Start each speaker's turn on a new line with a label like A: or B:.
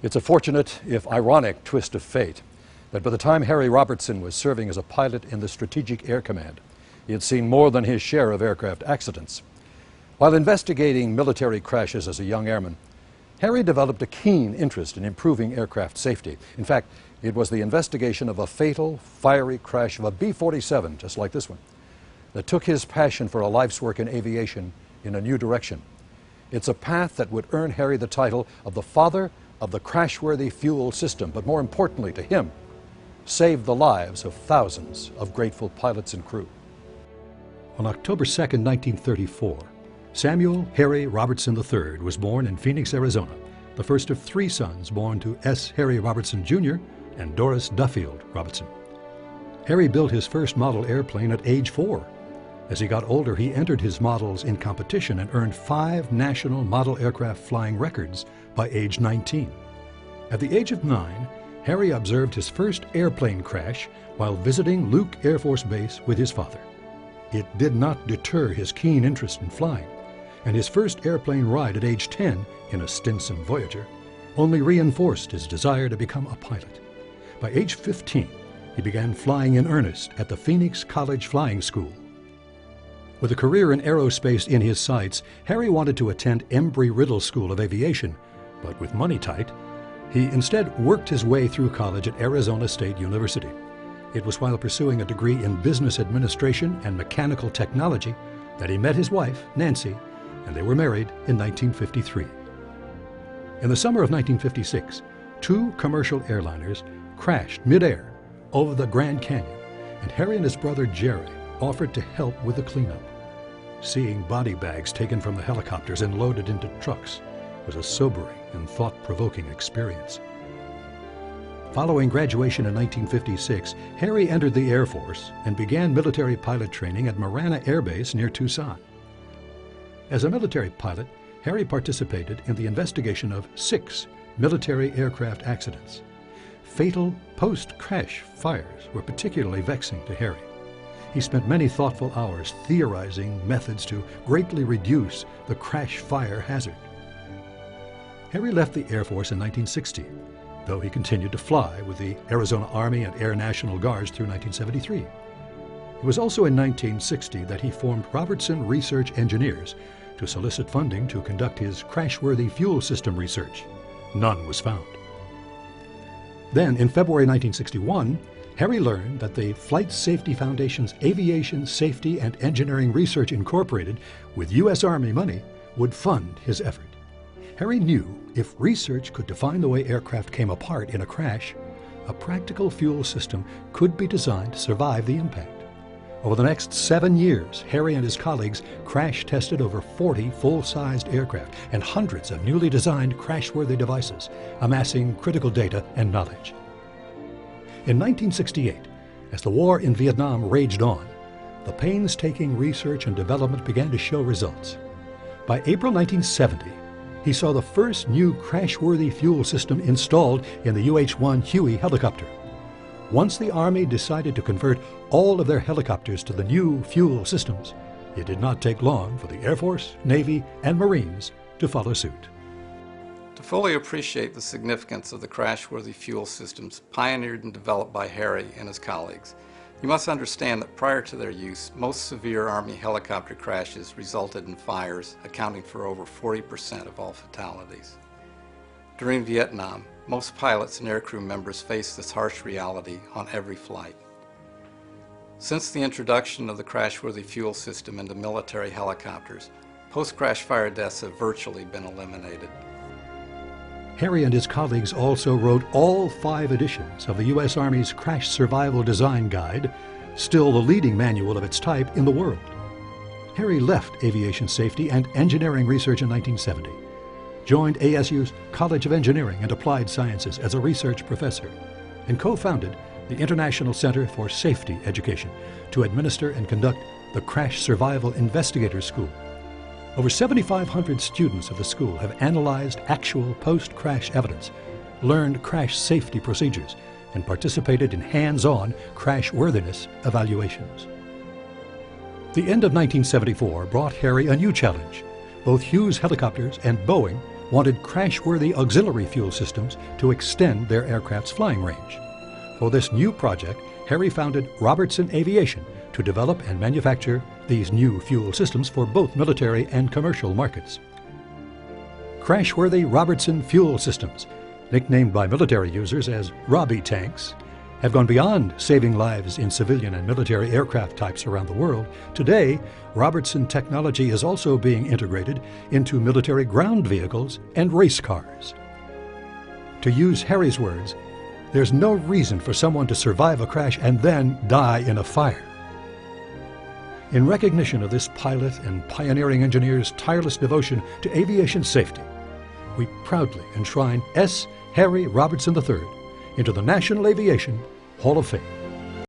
A: It's a fortunate, if ironic, twist of fate that by the time Harry Robertson was serving as a pilot in the Strategic Air Command, he had seen more than his share of aircraft accidents. While investigating military crashes as a young airman, Harry developed a keen interest in improving aircraft safety. In fact, it was the investigation of a fatal, fiery crash of a B-47, just like this one, that took his passion for a life's work in aviation in a new direction. It's a path that would earn Harry the title of the father of the crash-worthy fuel system, but more importantly to him, saved the lives of thousands of grateful pilots and crew. On October 2nd, 1934, Samuel Harry Robertson III was born in Phoenix, Arizona, the first of three sons born to S. Harry Robertson Jr. and Doris Duffield Robertson. Harry built his first model airplane at age 4. As he got older, he entered his models in competition and earned 5 national model aircraft flying records by age 19. At the age of 9, Harry observed his first airplane crash while visiting Luke Air Force Base with his father. It did not deter his keen interest in flying, and his first airplane ride at age 10 in a Stinson Voyager only reinforced his desire to become a pilot. By age 15, he began flying in earnest at the Phoenix College Flying School. With a career in aerospace in his sights, Harry wanted to attend Embry-Riddle School of Aviation, but with money tight, he instead worked his way through college at Arizona State University. It was while pursuing a degree in business administration and mechanical technology that he met his wife, Nancy, and they were married in 1953. In the summer of 1956, 2 commercial airliners crashed midair over the Grand Canyon, and Harry and his brother Jerry offered to help with the cleanup. Seeing body bags taken from the helicopters and loaded into trucks was a sobering and thought-provoking experience. Following graduation in 1956, Harry entered the Air Force and began military pilot training at Marana Air Base near Tucson. As a military pilot, Harry participated in the investigation of 6 military aircraft accidents. Fatal post-crash fires were particularly vexing to Harry. He spent many thoughtful hours theorizing methods to greatly reduce the crash fire hazard. Harry left the Air Force in 1960, though he continued to fly with the Arizona Army and Air National Guards through 1973. It was also in 1960 that he formed Robertson Research Engineers to solicit funding to conduct his crash-worthy fuel system research. None was found. Then, in February 1961, Harry learned that the Flight Safety Foundation's Aviation Safety and Engineering Research Incorporated, with U.S. Army money, would fund his effort. Harry knew if research could define the way aircraft came apart in a crash, a practical fuel system could be designed to survive the impact. Over the next 7 years, Harry and his colleagues crash-tested over 40 full-sized aircraft and hundreds of newly designed crash-worthy devices, amassing critical data and knowledge. In 1968, as the war in Vietnam raged on, the painstaking research and development began to show results. By April 1970, he saw the first new crash-worthy fuel system installed in the UH-1 Huey helicopter. Once the Army decided to convert all of their helicopters to the new fuel systems, it did not take long for the Air Force, Navy, and Marines to follow suit.
B: To fully appreciate the significance of the crash-worthy fuel systems pioneered and developed by Harry and his colleagues, you must understand that prior to their use, most severe Army helicopter crashes resulted in fires, accounting for over 40% of all fatalities. During Vietnam, most pilots and aircrew members faced this harsh reality on every flight. Since the introduction of the crash-worthy fuel system into military helicopters, post-crash fire deaths have virtually been eliminated.
A: Harry and his colleagues also wrote all 5 editions of the U.S. Army's Crash Survival Design Guide, still the leading manual of its type in the world. Harry left aviation safety and engineering research in 1970, joined ASU's College of Engineering and Applied Sciences as a research professor, and co-founded the International Center for Safety Education to administer and conduct the Crash Survival Investigators School. Over 7,500 students of the school have analyzed actual post-crash evidence, learned crash safety procedures, and participated in hands-on crash-worthiness evaluations. The end of 1974 brought Harry a new challenge. Both Hughes Helicopters and Boeing wanted crash-worthy auxiliary fuel systems to extend their aircraft's flying range. For this new project, Harry founded Robertson Aviation to develop and manufacture these new fuel systems for both military and commercial markets. Crash-worthy Robertson fuel systems, nicknamed by military users as Robbie tanks, have gone beyond saving lives in civilian and military aircraft types around the world. Today, Robertson technology is also being integrated into military ground vehicles and race cars. To use Harry's words, there's no reason for someone to survive a crash and then die in a fire. In recognition of this pilot and pioneering engineer's tireless devotion to aviation safety, we proudly enshrine S. Harry Robertson III into the National Aviation Hall of Fame.